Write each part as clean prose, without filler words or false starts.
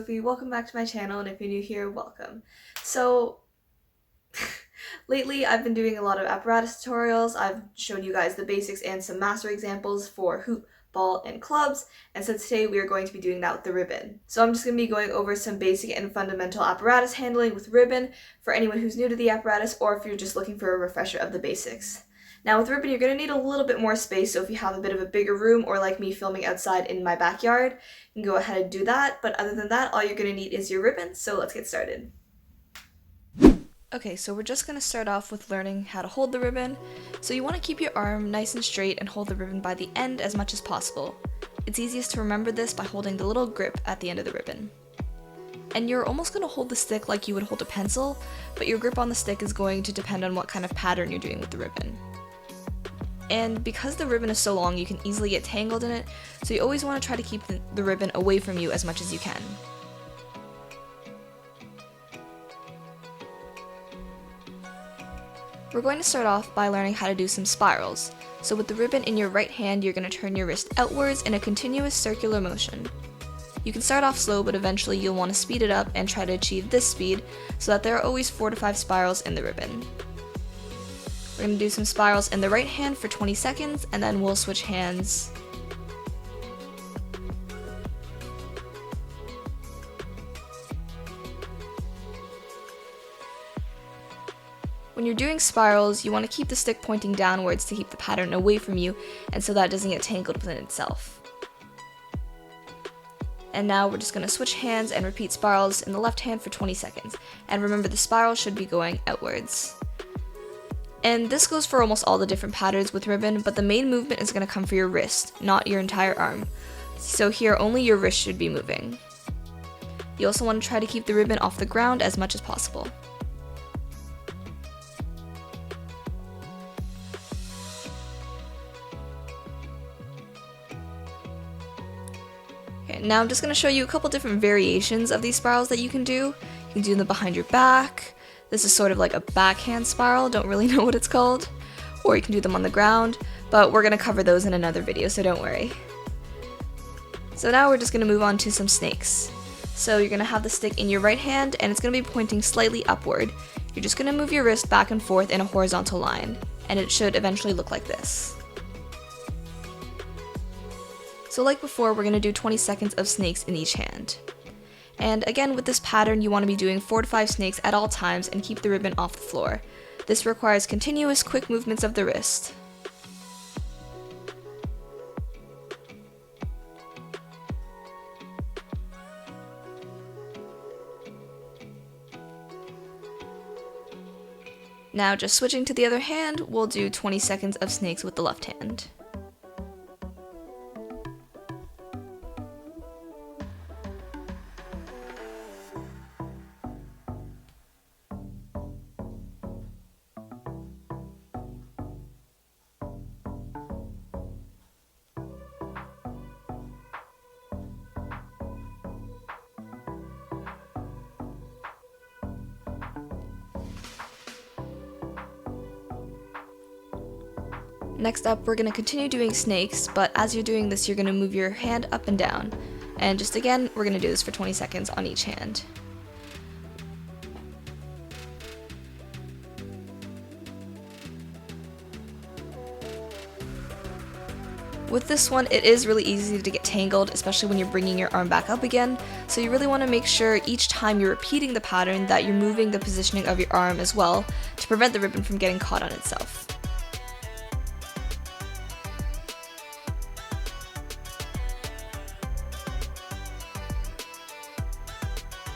Sophie, welcome back to my channel, and if you're new here, welcome. So, lately I've been doing a lot of apparatus tutorials. I've shown you guys the basics and some master examples for hoop, ball, and clubs, and so today we are going to be doing that with the ribbon. So I'm just going to be going over some basic and fundamental apparatus handling with ribbon for anyone who's new to the apparatus, or if you're just looking for a refresher of the basics. Now with ribbon, you're going to need a little bit more space, so if you have a bit of a bigger room, or like me filming outside in my backyard, you can go ahead and do that, but other than that, all you're going to need is your ribbon, so let's get started. Okay, so we're just going to start off with learning how to hold the ribbon. So you want to keep your arm nice and straight and hold the ribbon by the end as much as possible. It's easiest to remember this by holding the little grip at the end of the ribbon. And you're almost going to hold the stick like you would hold a pencil, but your grip on the stick is going to depend on what kind of pattern you're doing with the ribbon. And because the ribbon is so long, you can easily get tangled in it, so you always want to try to keep the ribbon away from you as much as you can. We're going to start off by learning how to do some spirals. So with the ribbon in your right hand, you're going to turn your wrist outwards in a continuous circular motion. You can start off slow, but eventually you'll want to speed it up and try to achieve this speed so that there are always 4 to 5 spirals in the ribbon. We're going to do some spirals in the right hand for 20 seconds, and then we'll switch hands. When you're doing spirals, you want to keep the stick pointing downwards to keep the pattern away from you, and so that it doesn't get tangled within itself. And now we're just going to switch hands and repeat spirals in the left hand for 20 seconds. And remember, the spiral should be going outwards. And this goes for almost all the different patterns with ribbon, but the main movement is going to come for your wrist, not your entire arm. So here, only your wrist should be moving. You also want to try to keep the ribbon off the ground as much as possible. Okay, now I'm just going to show you a couple different variations of these spirals that you can do. You can do them behind your back. This is sort of like a backhand spiral, don't really know what it's called. Or you can do them on the ground, but we're going to cover those in another video, so don't worry. So now we're just going to move on to some snakes. So you're going to have the stick in your right hand, and it's going to be pointing slightly upward. You're just going to move your wrist back and forth in a horizontal line, and it should eventually look like this. So like before, we're going to do 20 seconds of snakes in each hand. And again, with this pattern, you want to be doing 4 to 5 snakes at all times and keep the ribbon off the floor. This requires continuous, quick movements of the wrist. Now, just switching to the other hand, we'll do 20 seconds of snakes with the left hand. Next up, we're going to continue doing snakes, but as you're doing this, you're going to move your hand up and down. And just again, we're going to do this for 20 seconds on each hand. With this one, it is really easy to get tangled, especially when you're bringing your arm back up again, so you really want to make sure each time you're repeating the pattern that you're moving the positioning of your arm as well to prevent the ribbon from getting caught on itself.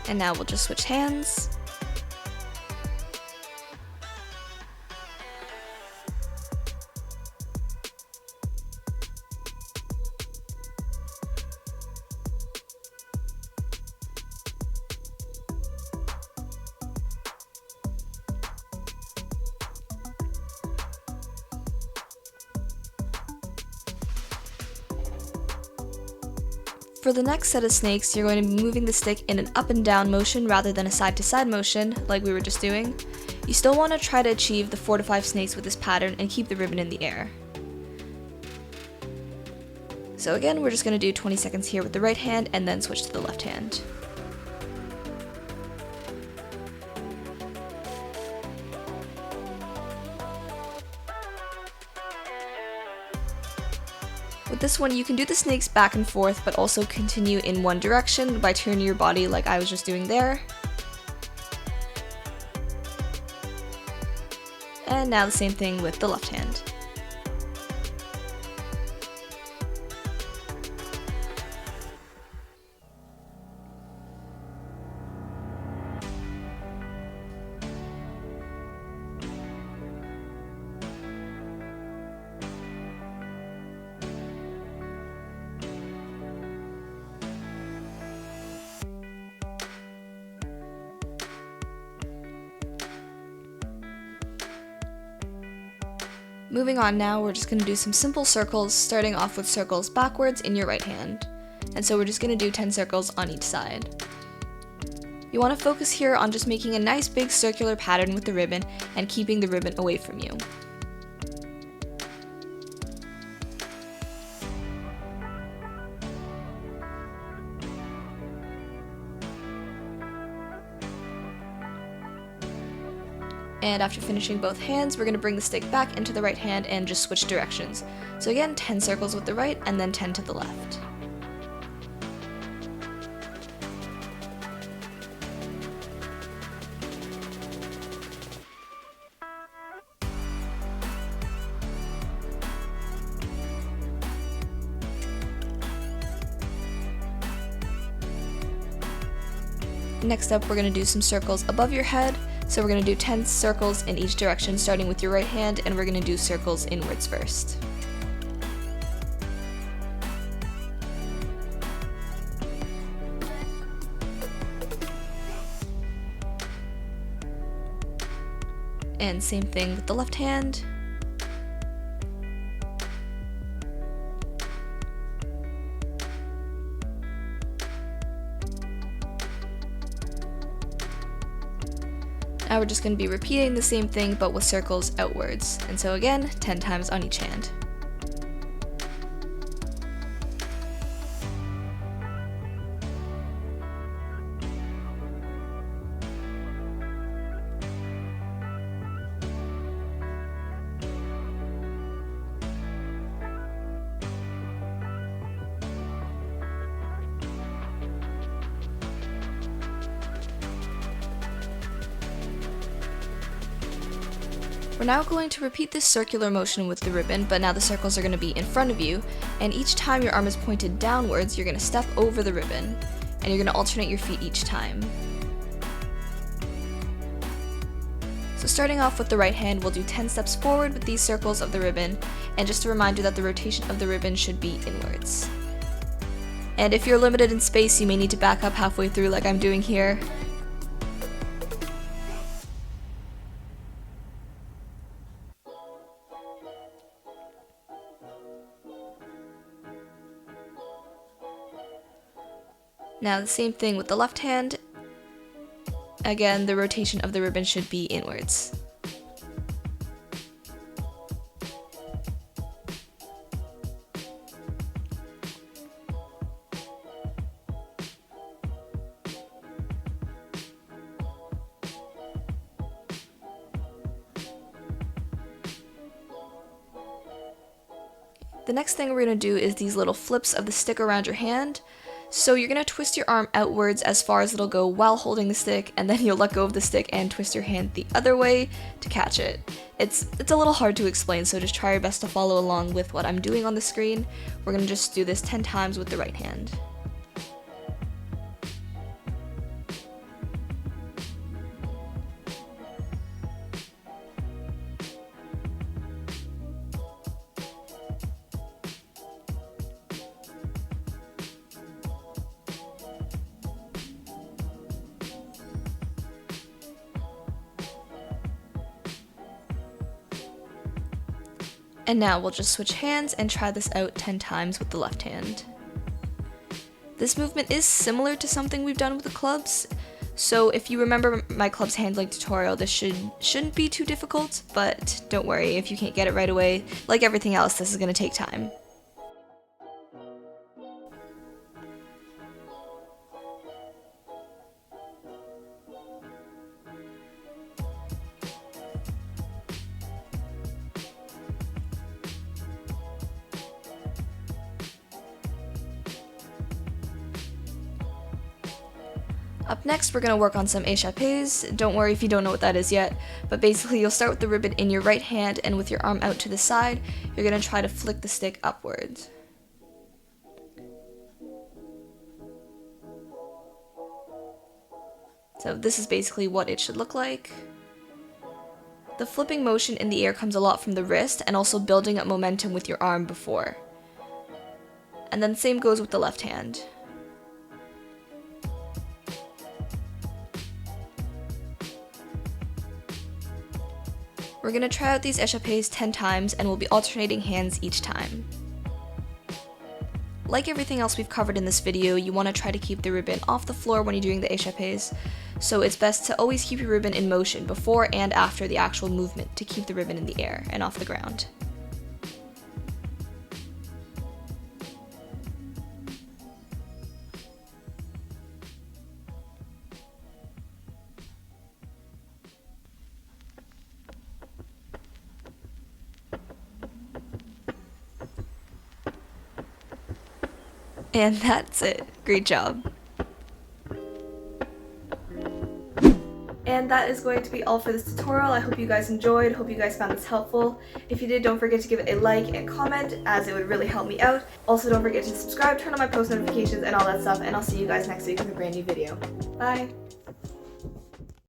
And now we'll just switch hands. For the next set of snakes, you're going to be moving the stick in an up and down motion rather than a side to side motion, like we were just doing. You still want to try to achieve the 4 to 5 snakes with this pattern and keep the ribbon in the air. So again, we're just going to do 20 seconds here with the right hand and then switch to the left hand. With this one, you can do the snakes back and forth, but also continue in one direction by turning your body like I was just doing there. And now the same thing with the left hand. Moving on now, we're just going to do some simple circles, starting off with circles backwards in your right hand. And so we're just going to do 10 circles on each side. You want to focus here on just making a nice big circular pattern with the ribbon and keeping the ribbon away from you. And after finishing both hands, we're going to bring the stick back into the right hand and just switch directions. So again, 10 circles with the right and then 10 to the left. Next up, we're going to do some circles above your head. So we're going to do 10 circles in each direction, starting with your right hand, and we're going to do circles inwards first. And same thing with the left hand. Now we're just going to be repeating the same thing but with circles outwards. And so again, 10 times on each hand. We're now going to repeat this circular motion with the ribbon, but now the circles are going to be in front of you, and each time your arm is pointed downwards, you're going to step over the ribbon, and you're going to alternate your feet each time. So starting off with the right hand, we'll do 10 steps forward with these circles of the ribbon, and just a reminder that the rotation of the ribbon should be inwards. And if you're limited in space, you may need to back up halfway through like I'm doing here. Now the same thing with the left hand. Again, the rotation of the ribbon should be inwards. The next thing we're going to do is these little flips of the stick around your hand. So you're going to twist your arm outwards as far as it'll go while holding the stick, and then you'll let go of the stick and twist your hand the other way to catch it. It's a little hard to explain, so just try your best to follow along with what I'm doing on the screen. We're going to just do this 10 times with the right hand. And now we'll just switch hands and try this out 10 times with the left hand. This movement is similar to something we've done with the clubs, so if you remember my clubs handling tutorial, this shouldn't be too difficult, but don't worry if you can't get it right away. Like everything else, this is going to take time. Up next, we're going to work on some échappés. Don't worry if you don't know what that is yet, but basically you'll start with the ribbon in your right hand, and with your arm out to the side, you're going to try to flick the stick upwards. So this is basically what it should look like. The flipping motion in the air comes a lot from the wrist and also building up momentum with your arm before. And then same goes with the left hand. We're going to try out these échappés 10 times and we'll be alternating hands each time. Like everything else we've covered in this video, you want to try to keep the ribbon off the floor when you're doing the échappés, so it's best to always keep your ribbon in motion before and after the actual movement to keep the ribbon in the air and off the ground. And that's it. Great job. And that is going to be all for this tutorial. I hope you guys enjoyed, hope you guys found this helpful. If you did, don't forget to give it a like and comment, as it would really help me out. Also, don't forget to subscribe, turn on my post notifications and all that stuff, and I'll see you guys next week with a brand new video. Bye!